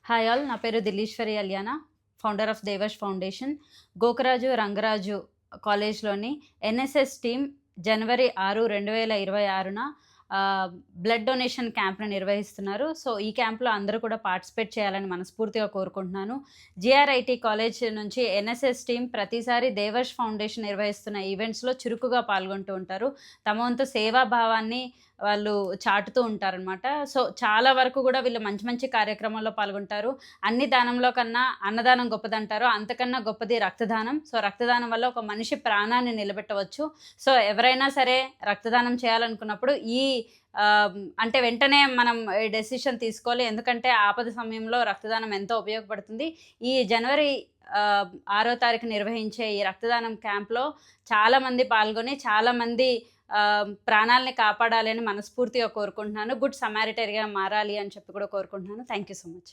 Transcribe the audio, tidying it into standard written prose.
Hi all, నా పేరు Dileeswari Aliana, founder of Devarsh Foundation. Gokaraju Rangaraju కాలేజ్లోని ఎన్ఎస్ఎస్ టీమ్ జనవరి 6, 2026న బ్లడ్ డొనేషన్ క్యాంప్ను నిర్వహిస్తున్నారు. సో ఈ క్యాంప్లో అందరూ కూడా పార్టిసిపేట్ చేయాలని మనస్ఫూర్తిగా కోరుకుంటున్నాను. జిఆర్ఐటి కాలేజ్ నుంచి ఎన్ఎస్ఎస్ టీమ్ ప్రతిసారి దేవర్ష్ ఫౌండేషన్ నిర్వహిస్తున్న ఈవెంట్స్లో చురుకుగా పాల్గొంటూ ఉంటారు. తమ వంతు సేవాభావాన్ని వాళ్ళు చాటుతూ ఉంటారనమాట. సో చాలా వరకు కూడా వీళ్ళు మంచి మంచి కార్యక్రమాల్లో పాల్గొంటారు. అన్ని దానంలో కన్నా అన్నదానం గొప్పదంటారు, అంతకన్నా గొప్పది రక్తదానం. సో రక్తదానం వల్ల ఒక మనిషి ప్రాణాన్ని నిలబెట్టవచ్చు. సో ఎవరైనా సరే రక్తదానం చేయాలనుకున్నప్పుడు అంటే వెంటనే మనం డెసిషన్ తీసుకోవాలి, ఎందుకంటే ఆపద సమయంలో రక్తదానం ఎంతో ఉపయోగపడుతుంది. ఈ జనవరి 6వ తారీఖు నిర్వహించే ఈ రక్తదానం క్యాంప్లో చాలామంది పాల్గొని చాలామంది ప్రాణాలని కాపాడాలి అని మనస్ఫూర్తిగా కోరుకుంటున్నాను. గుడ్ సమారిటరీగా మారాలి అని చెప్పి కూడా కోరుకుంటున్నాను. Thank you so much.